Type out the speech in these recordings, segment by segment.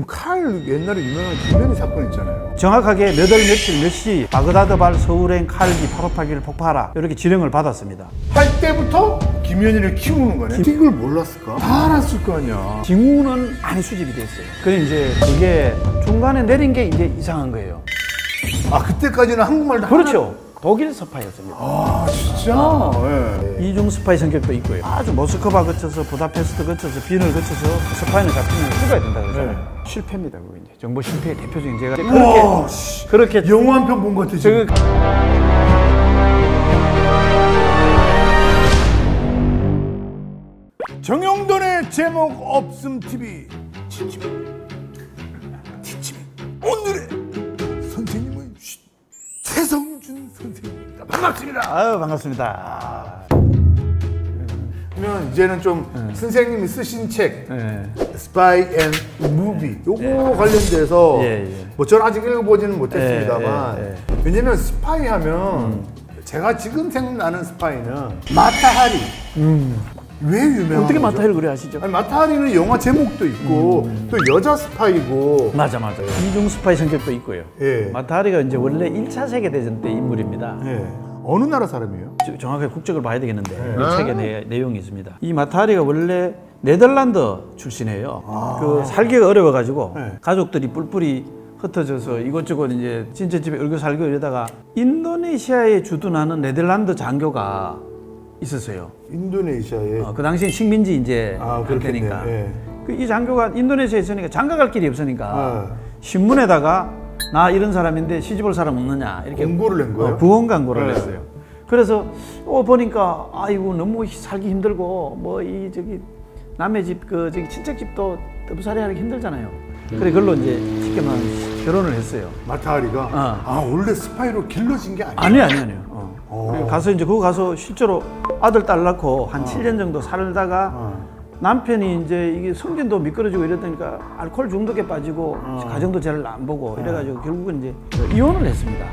칼 옛날에 유명한 김현희 사건 있잖아요. 정확하게 몇 월 며칠 몇 시 바그다드발 서울행 칼기 858기를 폭파하라 이렇게 지령을 받았습니다. 할 때부터 김현희를 키우는 거네. 이걸 몰랐을까? 다 알았을 거 아니야. 징후는 많이 수집이 됐어요. 그래 이제 그게 중간에 내린 게 이제 이상한 거예요. 아 그때까지는 한국말도 그렇죠. 독일 스파이였습니다. 아 진짜? 네. 이중 스파이 성격도 있고요. 아주 모스크바 거쳐서 부다페스트 거쳐서 빈을 거쳐서 스파이는 잡히면 죽어야 된다 그러잖아요. 네. 실패입니다. 그거 이제 정보 실패의 대표적인 제가 그렇게 영화 한 편 본 것 같아 지금. 정영돈의 제목 없음 TV 티치미 오늘의 선생님은 최성준 선생님입니다. 반갑습니다. 아유 반갑습니다. 그러면 이제는 좀 선생님이 쓰신 책 네. 스파이 앤 무비 요거 관련돼서 뭐 저는 아직 읽어보지는 못했습니다만 왜냐면 스파이 하면 제가 지금 생각나는 스파이는 마타하리 왜 유명한 어떻게 거죠? 마타하리를 그래 아시죠? 아니, 마타하리는 영화 제목도 있고 또 여자 스파이고 맞아 이중 스파이 성격도 있고요. 예. 마타하리가 이제 원래 1차 세계대전 때 인물입니다. 예. 어느 나라 사람이에요? 정확하게 국적을 봐야 되겠는데 이 책에 내용이 있습니다. 이 마타하리가 원래 네덜란드 출신이에요. 그 살기가 어려워가지고 가족들이 뿔뿔이 흩어져서 이곳저곳 이제 친척집에 얼고 살고 이러다가 인도네시아에 주둔하는 네덜란드 장교가 있었어요. 인도네시아에 그 당시엔 식민지 이제 그렇겠네요. 예. 이 장교가 인도네시아에 있으니까 장가갈 길이 없으니까 신문에다가 나 이런 사람인데 시집올 사람 없느냐 이렇게 공고를 낸 거예요? 부원 광고를 냈어요. 그래서 보니까 아이고 너무 살기 힘들고 뭐 이 저기 남의 집 그 저기 친척 집도 떠부살이하기 힘들잖아요. 그래 그걸로 이제 쉽게 말하면 결혼을 했어요. 마타하리가 아 원래 스파이로 길러진 게 아니에요? 아니요. 그리고 가서 이제 거기 가서 실제로 아들 딸 낳고 한 7년 정도 살다가 남편이 이제 이게 성진도 미끄러지고 이러다니까 알코올 중독에 빠지고 가정도 잘 안 보고 이래가지고 결국은 이제 이혼을 했습니다.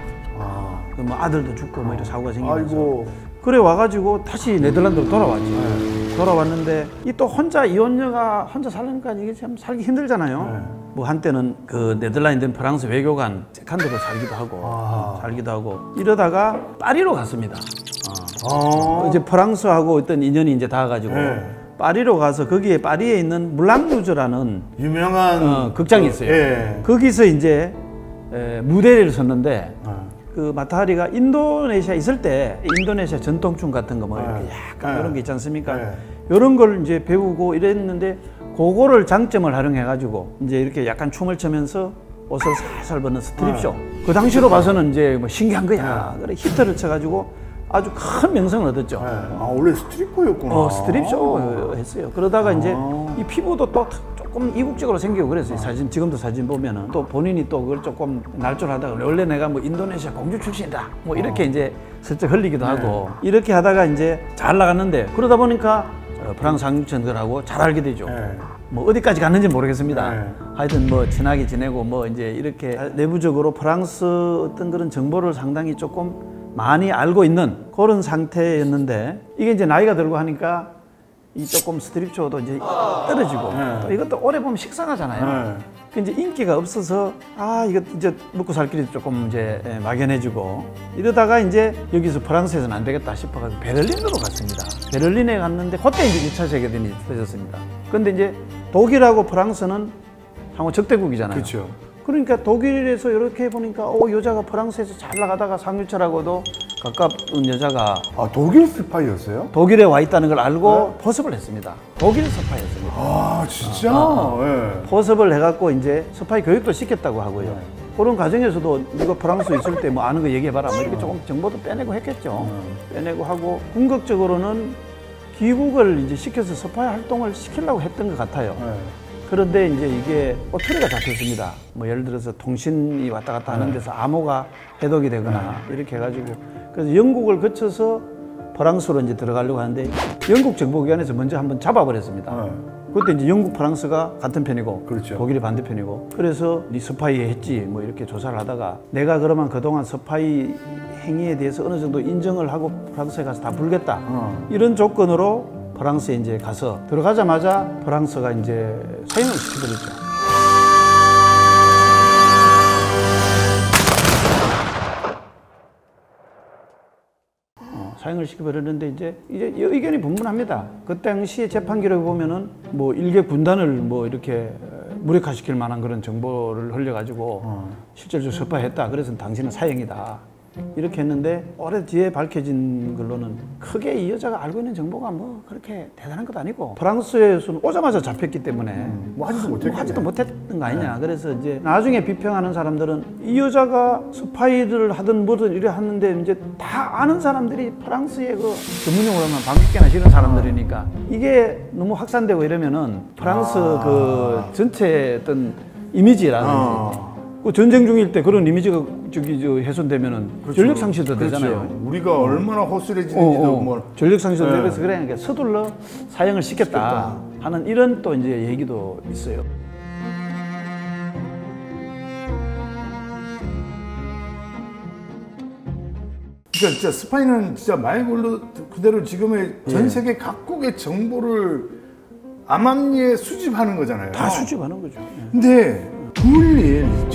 뭐 아들도 죽고 뭐 이런 사고가 생기면서. 아이고. 그래 와가지고 다시 네덜란드로 돌아왔지. 돌아왔는데 이 또 혼자 이혼녀가 혼자 살려니까 이게 참 살기 힘들잖아요. 뭐 한때는 그 네덜란드 프랑스 외교관 세칸드로 살기도 하고 이러다가 파리로 갔습니다. 이제 프랑스하고 어떤 인연이 이제 닿아가지고. 파리로 가서 거기에 파리에 있는 물랑루즈라는 유명한 극장이 있어요. 거기서 이제 무대를 섰는데 그 마타하리가 인도네시아 있을 때 인도네시아 전통춤 같은 거 뭐 이렇게 약간 이런 게 있지 않습니까? 이런 걸 이제 배우고 이랬는데 그거를 장점을 활용해 가지고 이제 이렇게 약간 춤을 추면서 옷을 살살 벗는 스트립쇼. 그 당시로 봐서는 이제 뭐 신기한 거야. 그래 히트를 쳐가지고 아주 큰 명성을 얻었죠. 원래 스트리퍼였구나. 스트립쇼 했어요. 그러다가 이제 이 피부도 또 조금 이국적으로 생기고 그랬어요. 사진 지금도 사진 보면은 또 본인이 또 그걸 조금 날조하다가 원래 내가 뭐 인도네시아 공주 출신이다. 뭐 이렇게 이제 슬쩍 흘리기도 하고 이렇게 하다가 이제 잘 나갔는데 그러다 보니까 프랑스 상륙천들하고 잘 알게 되죠. 뭐 어디까지 갔는지 모르겠습니다. 하여튼 뭐 친하게 지내고 뭐 이제 이렇게 내부적으로 프랑스 어떤 그런 정보를 상당히 조금 많이 알고 있는 그런 상태였는데 이게 이제 나이가 들고 하니까 이 조금 스트립쇼도 이제 떨어지고 또 이것도 오래 보면 식상하잖아요. 그 이제 인기가 없어서 이거 이제 먹고 살 길이 조금 이제 막연해지고 이러다가 이제 여기서 프랑스에서는 안 되겠다 싶어가지고 베를린으로 갔습니다. 베를린에 갔는데 그때 이제 2차 세계대전이 터졌습니다. 근데 이제 독일하고 프랑스는 상호 적대국이잖아요. 그렇죠. 그러니까 독일에서 이렇게 보니까 여자가 프랑스에서 잘 나가다가 상류차라고도 가까운 여자가 독일 스파이였어요? 독일에 와 있다는 걸 알고 포섭을 했습니다. 독일 스파이였습니다. 진짜? 포섭을 해갖고 이제 스파이 교육도 시켰다고 하고요. 그런 과정에서도 이거 프랑스 있을 때 뭐 아는 거 얘기해봐라 뭐 이렇게 조금 정보도 빼내고 했겠죠. 빼내고 하고 궁극적으로는 귀국을 이제 시켜서 스파이 활동을 시키려고 했던 것 같아요. 그런데 이제 이게 꼬투리가 잡혔습니다. 뭐 예를 들어서 통신이 왔다 갔다 하는 데서 암호가 해독이 되거나 이렇게 해가지고 그래서 영국을 거쳐서 프랑스로 이제 들어가려고 하는데 영국 정보기관에서 먼저 한번 잡아버렸습니다. 그때 이제 영국, 프랑스가 같은 편이고 독일이 반대편이고 그래서 네 스파이 했지 뭐 이렇게 조사를 하다가 내가 그러면 그동안 스파이 행위에 대해서 어느 정도 인정을 하고 프랑스에 가서 다 불겠다 이런 조건으로 프랑스에 이제 가서 들어가자마자 프랑스가 이제 사형을 시켜버렸죠. 사형을 시켜버렸는데 이제 의견이 분분합니다. 그 당시에 재판 기록에 보면은 뭐 일개 군단을 뭐 이렇게 무력화시킬 만한 그런 정보를 흘려가지고 실질적으로 석방했다. 그래서 당신은 사형이다. 이렇게 했는데 오래 뒤에 밝혀진 걸로는 크게 이 여자가 알고 있는 정보가 뭐 그렇게 대단한 것도 아니고 프랑스에서는 오자마자 잡혔기 때문에 뭐 하지도 못했던 거 아니냐. 그래서 이제 나중에 비평하는 사람들은 이 여자가 스파이를 하든 뭐든 이래 하는데 이제 다 아는 사람들이 프랑스의 그 전문용어로 하면 방귀깨나 싫은 사람들이니까 이게 너무 확산되고 이러면은 프랑스 그 전체 어떤 이미지라든지 그 전쟁 중일 때 그런 이미지가 훼손되면은 그렇죠. 전력 상실도 되잖아요. 그렇죠. 우리가 얼마나 허술해지는지도 뭐 전력 상실도 되면서 그러니까 서둘러 사형을 시켰다 하는 이런 또 이제 얘기도 있어요. 그러니까 진짜 스파이는 진짜 말 그대로 지금의 전 세계 각국의 정보를 암암리에 수집하는 거잖아요. 다 수집하는 거죠. 근데 9.11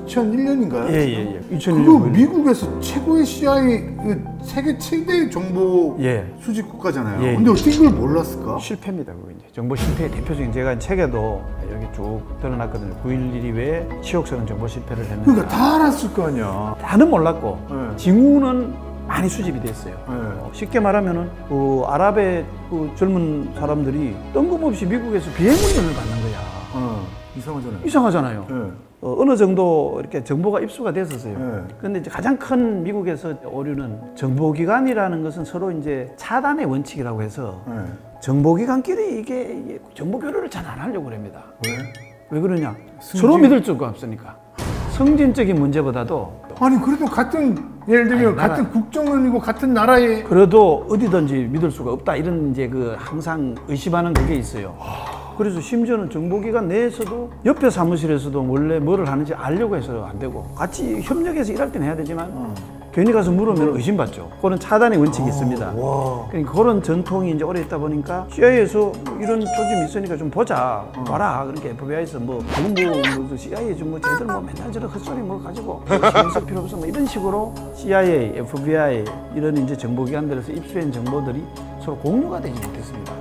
2001년인가요? 예. 2001년. 그거 미국에서 최고의 CIA, 세계 최대의 정보 수집 국가잖아요. 근데 어떻게 그걸 몰랐을까? 실패입니다. 그거 이제 정보 실패의 대표적인 제가 책에도 여기 쭉 드러났거든요. 9.11 이후에 치욕스러운 정보 실패를 했는데. 그러니까 다 알았을 거 아니야. 다는 몰랐고 징후는 많이 수집이 됐어요. 쉽게 말하면은 그 아랍의 그 젊은 사람들이 뜬금없이 미국에서 비행 훈련을 받는 거야. 이상하잖아요. 어느 정도 이렇게 정보가 입수가 됐었어요. 그런데 이제 가장 큰 미국에서 오류는 정보기관이라는 것은 서로 이제 차단의 원칙이라고 해서 정보기관끼리 이게 정보 교류를 잘 안 하려고 합니다. 왜 그러냐? 서로 믿을 수가 없으니까. 성진적인 문제보다도 아니 그래도 같은 예를 들면 같은 국정원이고 같은 나라에 그래도 어디든지 믿을 수가 없다 이런 이제 그 항상 의심하는 그게 있어요. 그래서 심지어는 정보기관 내에서도 옆에 사무실에서도 원래 뭐를 하는지 알려고 해서 안 되고 같이 협력해서 일할 때는 해야 되지만 괜히 가서 물으면 의심받죠. 그런 차단의 원칙이 있습니다. 그러니까 그런 전통이 이제 오래 있다 보니까 CIA에서 이런 조짐이 있으니까 좀 보자. 봐라. 그러니까 FBI에서 뭐 CIA 좀 뭐 쟤들 뭐 맨날 저런 헛소리 뭐 가지고 신경 쓸 필요 없어 뭐 이런 식으로 CIA, FBI 이런 이제 정보기관들에서 입수한 정보들이 서로 공유가 되지 못했습니다.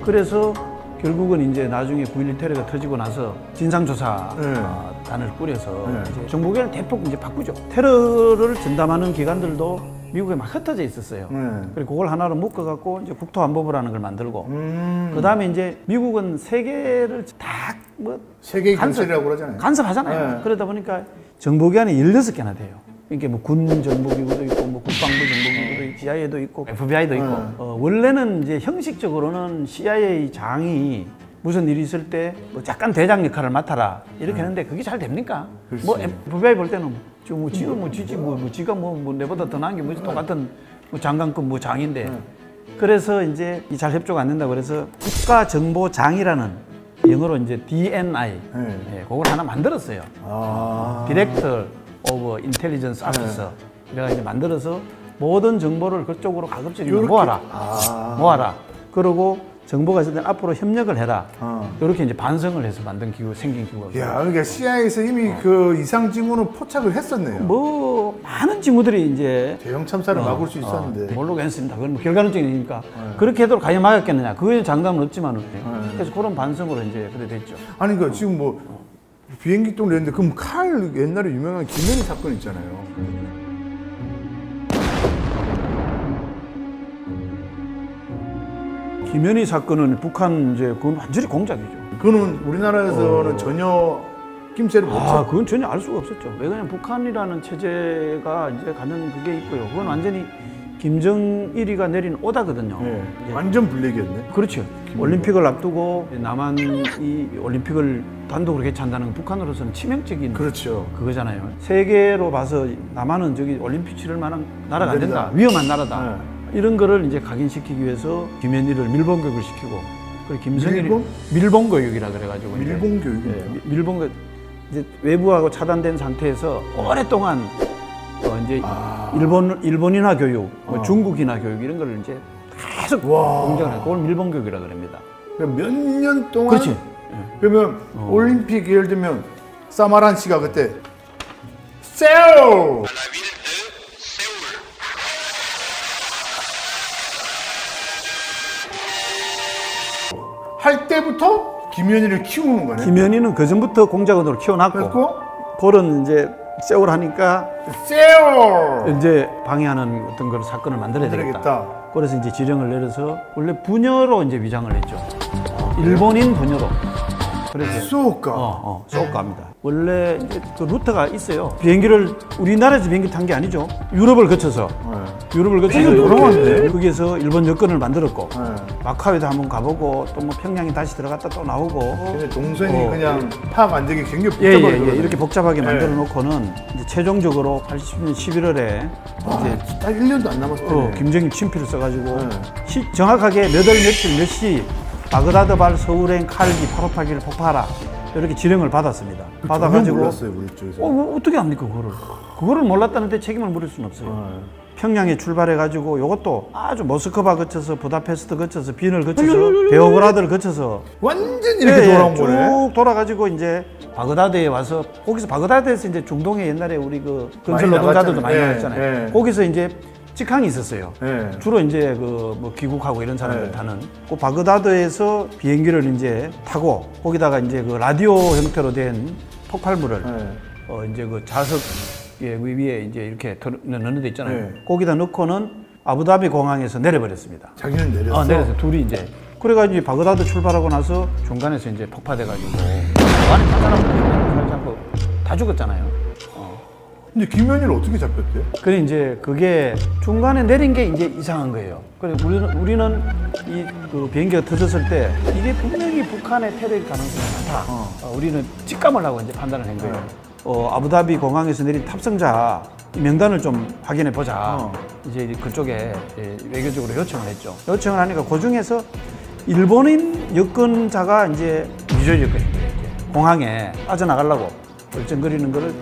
그래서 결국은 이제 나중에 9.11 테러가 터지고 나서 진상조사단을 꾸려서 이제 정보기관을 대폭 이제 바꾸죠. 테러를 전담하는 기관들도 미국에 막 흩어져 있었어요. 그리고 그걸 하나로 묶어갖고 이제 국토안보부라는 걸 만들고, 그 다음에 이제 미국은 세계를 다 뭐 세계 간섭이라고 그러잖아요. 간섭하잖아요. 그러다 보니까 정보기관이 16개나 돼요. 이게 뭐 군 정보기구도 있고, 뭐 국방부 정보기구도 있고, CIA도 있고, FBI도 있고. 원래는 이제 형식적으로는 CIA 장이 무슨 일이 있을 때 뭐 약간 대장 역할을 맡아라 이렇게 했는데 그게 잘 됩니까? 그렇지. 뭐 FBI 볼 때는 지금 뭐 지가 뭐 지지 뭐 지가 뭐 내보다 더 나은 게 뭐지 똑같은 뭐 장관급 뭐 장인데. 그래서 이제 이 잘 협조가 안 된다고 그래서 국가정보장이라는 영어로 이제 DNI 그걸 하나 만들었어요. Director of Intelligence Officer 이래가 이제 만들어서 모든 정보를 그쪽으로 가급적이면 모아라. 그리고 정보가 있을 때 앞으로 협력을 해라. 이렇게 이제 반성을 해서 만든 기구, 생긴 기구가. 야, 그러니까 CIA에서 이미 그 이상 징후는 포착을 했었네요. 뭐 많은 징후들이 이제 대형 참사를 막을 수 있었는데. 모르고 했습니다. 그건 뭐 결과론적이니까 그렇게 해도 과연 막았겠느냐? 그거에 장담은 없지만은. 그래서 그런 반성으로 이제 그래 됐죠. 아니 그러니까 지금 뭐 비행기 똥을 냈는데 그럼 칼 옛날에 유명한 김현희 사건 있잖아요. 김현희 사건은 북한 이제 그건 완전히 공작이죠. 그거는 우리나라에서는 전혀 김새를 못 쳐. 그건 전혀 알 수가 없었죠. 왜냐면 북한이라는 체제가 이제 가는 그게 있고요. 그건 완전히 김정일이가 내린 오다거든요. 완전 블랙이었네. 그렇죠. 올림픽을 앞두고 남한이 올림픽을 단독으로 개최한다는 건 북한으로서는 치명적인 그거잖아요. 세계로 봐서 남한은 저기 올림픽 치를 만한 나라가 안 된다. 위험한 나라다. 이런 거를 이제 각인시키기 위해서 김현희를 밀봉 교육을 시키고, 그리고 김정일이 밀봉 교육이라 그래가지고 밀봉 교육. 밀봉 이제 외부하고 차단된 상태에서 오랫동안 이제 일본인화 교육, 뭐 중국인화 교육 이런 거를 이제 계속 공정을 해요. 그걸 밀봉 교육이라 그럽니다. 몇 년 동안. 그렇지. 그러면 올림픽 예를 들면 사마란 씨가 그때 세울 할 때부터 김연희를 키우는 거네. 김연희는 그 전부터 공작원으로 키워놨고 그런 이제 세월 하니까 세월 이제 방해하는 어떤 걸 사건을 만들어야 되겠다. 그래서 이제 지령을 내려서 원래 부녀로 이제 위장을 했죠. 일본인 부녀로. 그래서 소우카. 소우카입니다. 원래 이제 그 루트가 있어요. 비행기를 우리나라에서 비행기 탄 게 아니죠. 유럽을 거쳐서. 유럽을 거쳐서 거기에서 일본 여권을 만들었고 마카오에도 한번 가보고 또 뭐 평양에 다시 들어갔다 또 나오고. 동선이 그냥 파악 안 되게 굉장히 복잡하게 이렇게 복잡하게 만들어 놓고는 이제 최종적으로 80년 11월에 이제 딱 1년도 안 남았을 때 김정일 친필을 써가지고 정확하게 몇 월 며칠 몇 시 바그다드발 서울행 칼기 858기를 폭파하라 이렇게 지령을 받았습니다. 받아가지고 몰랐어요, 우리 쪽에서. 어떻게 합니까 그거를 몰랐다는데 책임을 물을 수는 없어요. 평양에 출발해가지고 이것도 아주 모스크바 거쳐서 부다페스트 거쳐서 빈을 거쳐서 베오그라드를 거쳐서 완전 이렇게 돌아온 거네. 쭉 돌아가지고 이제 바그다드에 와서 거기서 바그다드에서 이제 중동에 옛날에 우리 그 건설 노동자들도 많이 나왔잖아요. 거기서 이제 직항이 있었어요. 주로 이제 그 뭐 귀국하고 이런 사람들 타는 그 바그다드에서 비행기를 이제 타고 거기다가 이제 그 라디오 형태로 된 폭발물을 이제 그 좌석 위에 이제 이렇게 넣는 데 있잖아요. 거기다 넣고는 아부다비 공항에서 내려버렸습니다. 자기는 내렸어? 내려서 둘이 이제. 그래가지고 이제 바그다드 출발하고 나서 중간에서 이제 폭파돼가지고 안에 탄 사람들 살지 않고 다 죽었잖아요. 근데 김연희를 어떻게 잡혔대? 그래 이제 그게 중간에 내린 게 이제 이상한 거예요. 그래 우리는 이 그 비행기가 터졌을 때 이게 분명히 북한의 테러일 가능성이 많다. 우리는 직감을 하고 이제 판단을 한 거예요. 아부다비 공항에서 내린 탑승자 명단을 좀 확인해 보자. 이제 그쪽에 외교적으로 요청을 했죠. 요청을 하니까 그 중에서 일본인 여권자가 이제 미조 여권인 거예요. 공항에 빠져나가려고 얼쩡거리는 거를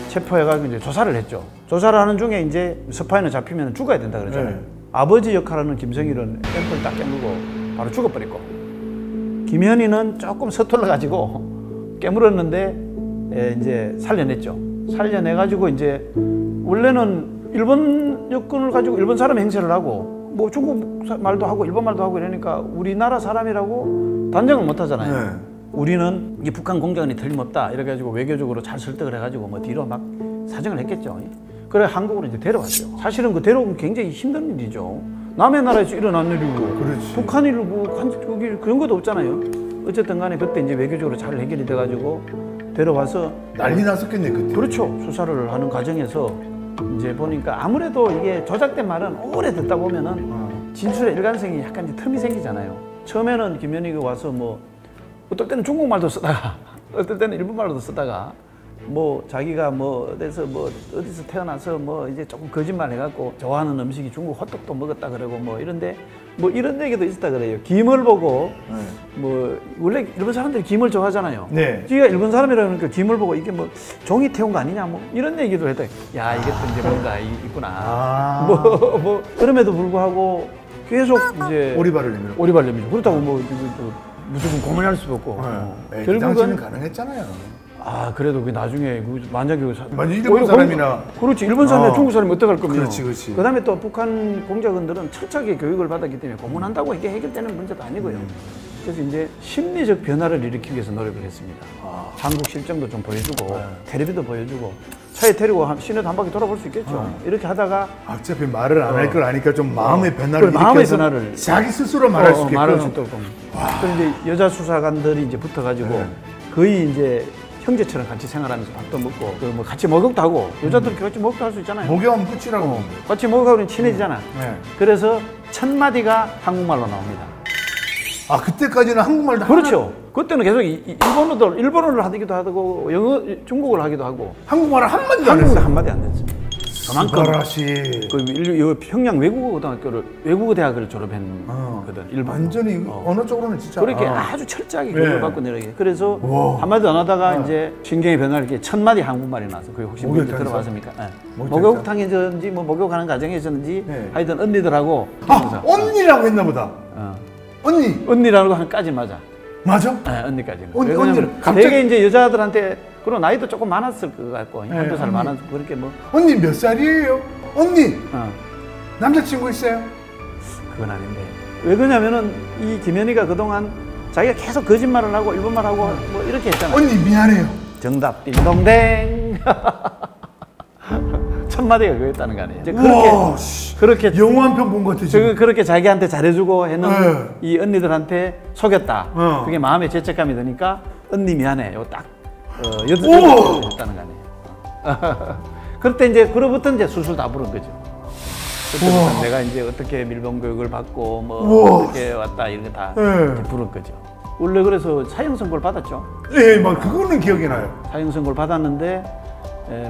체포해가지고 이제 조사를 했죠. 조사를 하는 중에 이제 스파이는 잡히면 죽어야 된다 그러잖아요. 아버지 역할하는 김성일은 앰플 딱 깨물고 바로 죽어버렸고, 김현희는 조금 서툴러가지고 깨물었는데 이제 살려냈죠. 살려내가지고 이제 원래는 일본 여권을 가지고 일본 사람 행세를 하고 뭐 중국 말도 하고 일본 말도 하고 이러니까 우리나라 사람이라고 단정을 못 하잖아요. 우리는 이 북한 공작원이 틀림없다 이래가지고 외교적으로 잘 설득을 해가지고 뭐 뒤로 막 사정을 했겠죠. 그래 한국으로 이제 데려왔죠. 사실은 그 데려오면 굉장히 힘든 일이죠. 남의 나라에서 일어난 일이고 북한 일로 뭐 거기 그런 것도 없잖아요. 어쨌든 간에 그때 이제 외교적으로 잘 해결이 돼가지고 데려와서 난리 났었겠네 그때. 그렇죠. 수사를 하는 과정에서 이제 보니까 아무래도 이게 조작된 말은 오래 듣다 보면은 진술의 일관성이 약간 이제 틈이 생기잖아요. 처음에는 김연희가 와서 뭐 어떨 때는 중국말도 쓰다가 어떨 때는 일본말도 쓰다가 뭐 자기가 뭐 어디서 태어나서 뭐 이제 조금 거짓말 해갖고 좋아하는 음식이 중국 호떡도 먹었다 그러고 뭐 이런데 뭐 이런 얘기도 있었다 그래요. 김을 보고 뭐 원래 일본 사람들이 김을 좋아하잖아요. 지가 일본 사람이라니까 김을 보고 이게 뭐 종이 태운 거 아니냐 뭐 이런 얘기도 했다. 야 이게 또 이제 뭔가 있구나. 뭐 그럼에도 불구하고 계속 이제 오리발을 내밀어. 오리발 내밀죠. 그렇다고 뭐 무조건 고문할 수도 없고. 그 당시는 가능했잖아요. 그래도 그 나중에 만약에 일본 사람이나 그렇지 일본 사람이나 중국 사람이 어떡할 겁니까? 그렇지. 그다음에 또 북한 공작원들은 철저하게 교육을 받았기 때문에 고문한다고 이게 해결되는 문제도 아니고요. 그래서 이제 심리적 변화를 일으키기 위해서 노력을 했습니다. 한국 실정도 좀 보여주고 텔레비도 보여주고 차에 데리고 시내도 한 바퀴 돌아볼 수 있겠죠. 이렇게 하다가 어차피 말을 안 할 걸 아니까 좀 마음의 변화를 마음의 변화를 자기 스스로 말할 수 있게끔. 말할 수 있도록. 그런데 여자 수사관들이 이제 붙어가지고 거의 이제 형제처럼 같이 생활하면서 밥도 먹고 뭐 같이 목욕도 하고 여자들 같이 목욕도 할 수 있잖아요. 목욕하면 끝이라고. 같이 목욕하면 친해지잖아. 그래서 첫 마디가 한국말로 나옵니다. 그때까지는 한국말도 그렇죠. 그때는 계속 일본어를 하기도 하고 영어, 중국어를 하기도 하고 한국말을 한마디도 안 했어요. 한마디 안 했습니다. 그만큼 그 평양 외국어 대학을 졸업했거든. 일본. 완전히 언어 쪽으로는 진짜 그렇게 아주 철저하게 교육을 받고 내려게. 그래서 한마디도 안 하다가 이제 신경의 변화를 이렇게 첫 마디 한국말이 나서 그게 혹시 뭔지 들어봤습니까? 목욕탕이든지 뭐 목욕하는 과정에서든지 하여튼 언니들하고 언니라고 했나 보다. 언니라고 한까지 맞아. 맞아? 네, 언니까지는. 언니를 갑자기 되게 이제 여자들한테 그런 나이도 조금 많았을 것 같고 한두 살 많았고 그렇게 뭐 언니 몇 살이에요? 언니 남자친구 있어요? 그건 아닌데 왜 그러냐면은 이 김연희가 그동안 자기가 계속 거짓말을 하고 일본말 하고 뭐 이렇게 했잖아요. 언니 미안해요. 정답 띵동댕. 첫 마디가 그거였다는 거 아니에요. 이제 그렇게 영화 한 편 본 것 같아 지금. 그렇게 자기한테 잘해주고 했는 이 언니들한테 속였다. 그게 마음에 죄책감이 드니까 언니 미안해. 요 딱 했다는 거 아니에요. 그럴 때 이제 그로부터 이제 술술 다 부른 거죠. 그때부터 내가 이제 어떻게 밀봉 교육을 받고 뭐 어떻게 왔다 이런 거 다 부른 거죠. 원래 그래서 사형 선고를 받았죠. 예, 막 그거는 기억이 나요. 사형 선고를 받았는데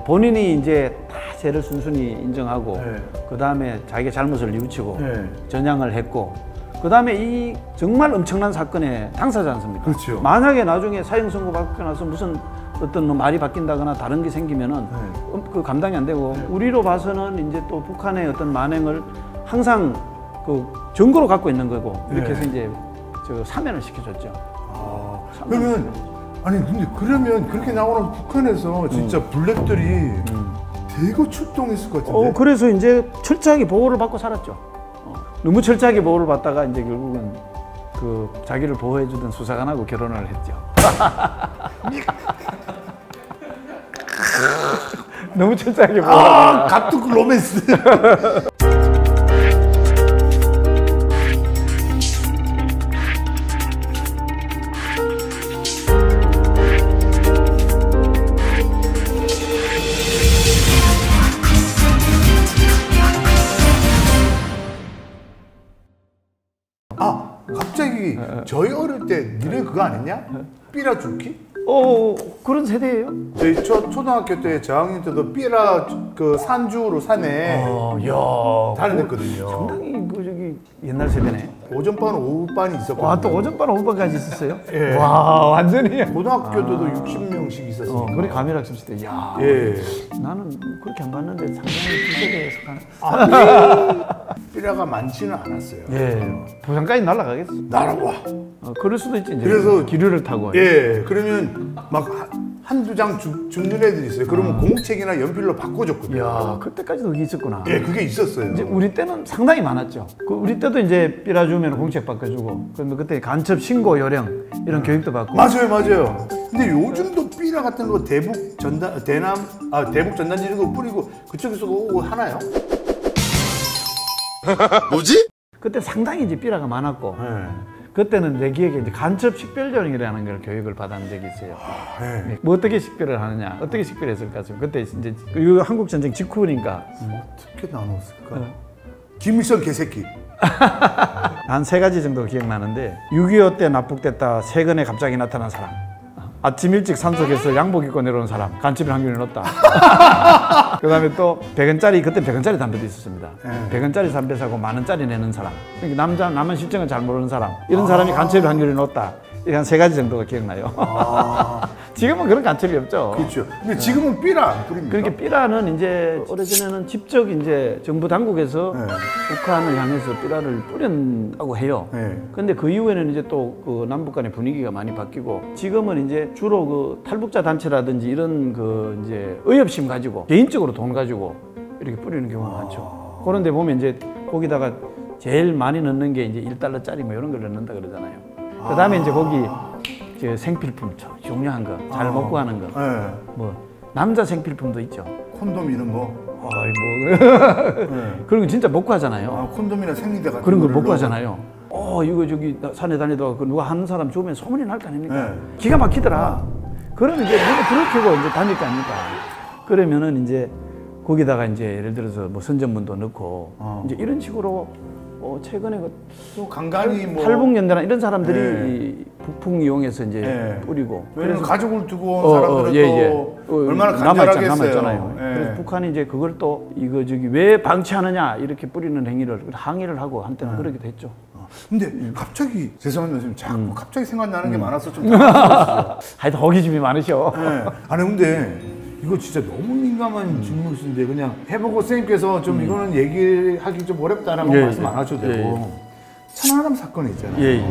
본인이 이제 다 죄를 순순히 인정하고 그 다음에 자기가 잘못을 뉘우치고 전향을 했고 그 다음에 이 정말 엄청난 사건의 당사자 않습니까? 그렇죠. 만약에 나중에 사형 선고 받고 나서 무슨 어떤 뭐 말이 바뀐다거나 다른 게 생기면은 그 감당이 안 되고 우리로 봐서는 이제 또 북한의 어떤 만행을 항상 그 증거로 갖고 있는 거고 이렇게 해서 이제 저 사면을 시켜줬죠. 그러면 아니 근데 그러면 그렇게 나오는 북한에서 진짜 블랙들이 대거 출동했을 것 같은데. 그래서 이제 철저하게 보호를 받고 살았죠. 너무 철저하게 보호를 받다가 이제 결국은 그 자기를 보호해주던 수사관하고 결혼을 했죠. 너무 철저하게 보호하다가. 갑툭 로맨스. 갑자기 저희 어릴 때 니네 그거 안 했냐? 삐라 줄기? 그런 세대예요? 저희 초등학교 때 저학년 때도 삐라 그 산주로 산에 다녔거든요. 상당히 그 저기 옛날 세대네. 오전반 오후반이 있었거든요. 와, 또 오전반 오후반까지 있었어요? 예. 와, 완전히. 고등학교 때도 60명씩 있었으니까. 그래 가면학습 시대. 야. 예. 나는 그렇게 안 봤는데 상당히 비세대에 속한. 삐라가 많지는 않았어요. 예. 부산까지 날아가겠어. 날아와. 그럴 수도 있지. 이제. 그래서 기류를 타고. 예. 그러면 막 한두 장 죽는 애들이 있어요. 그러면 공책이나 연필로 바꿔줬거든요. 야, 그때까지도 그게 있었구나. 예, 그게 있었어요. 이제 우리 때는 상당히 많았죠. 우리 때도 이제 삐라 주면 공책 바꿔주고, 그러면 그때 간첩 신고 요령 이런 교육도 받고. 맞아요. 근데 요즘도 삐라 같은 거 대북 전단지 이런 거 뿌리고 그쪽에서 오고 하나요? 뭐지? 그때 상당히 이제 삐라가 많았고. 네. 그때는 내 기억에 이제 간첩 식별요령이라는 걸 교육을 받은 적이 있어요. 네. 뭐 어떻게 식별을 하느냐, 어떻게 식별했을까? 그때 이제 그 한국 전쟁 직후니까. 어떻게 나눴을까? 김일성 개새끼. 한 3가지 정도 기억나는데 6.25 때 납북됐다 세근에 갑자기 나타난 사람, 아침 일찍 산속에서 양복 입고 내려온 사람, 간첩일 확률이 높다. 그 다음에 또 100원짜리, 그때 100원짜리 담배도 있었습니다. 100원짜리 담배 사고 10,000원짜리 내는 사람, 그러니까 남한 실정을 잘 모르는 사람, 이런 사람이 간첩일 확률이 높다. 이게 한 3가지 정도가 기억나요. 지금은 그런 간첩이 없죠. 그렇죠. 근데 지금은 삐라 안 뿌립니까? 그렇게 삐라는 이제 오래전에는 직접 이제 정부 당국에서 북한을 향해서 삐라를 뿌린다고 해요. 근데 그 이후에는 이제 또 그 남북 간의 분위기가 많이 바뀌고 지금은 이제 주로 그 탈북자 단체라든지 이런 그 이제 의협심 가지고 개인적으로 돈 가지고 이렇게 뿌리는 경우가 많죠. 그런데 보면 이제 거기다가 제일 많이 넣는 게 이제 1달러짜리 뭐 이런 걸 넣는다 그러잖아요. 그 다음에 이제 거기 생필품 중요한 거, 잘 먹고 하는 거, 뭐 남자 생필품도 있죠. 콘돔 이런 거. 그런 거 진짜 먹고 하잖아요. 콘돔이나 생리대 같은 그런 걸 먹고 하잖아요. 이거 저기 산에 다니다가 누가 하는 사람 좋으면 소문이 날 거 아닙니까? 기가 막히더라. 그러면 이제 누가 불을 켜고 이제 다닐 거 아닙니까? 그러면은 이제 거기다가 이제 예를 들어서 뭐 선전문도 넣고 이제 이런 식으로 최근에 또 간간히 뭐 탈북연대나 이런 사람들이 북풍 이용해서 이제 뿌리고. 그래서 가족을 두고 온 사람들은 또 얼마나 간절하겠어요. 남았잖아요. 그래서 북한이 이제 그걸 또 이거 저기 왜 방치하느냐 이렇게 뿌리는 행위를 항의를 하고 한때는 그러기도 했죠. 근데 갑자기 죄송합니다. 지금 자꾸 갑자기 생각나는 게 많아서 좀 당황스러웠어요. 하여튼 호기심이 많으셔. 아니 근데 이거 진짜 너무 민감한 질문인데 그냥 해보고 선생님께서 좀 이거는 얘기하기 좀 어렵다라고 말씀 안 하셔도 되고 천안함 사건이 있잖아요.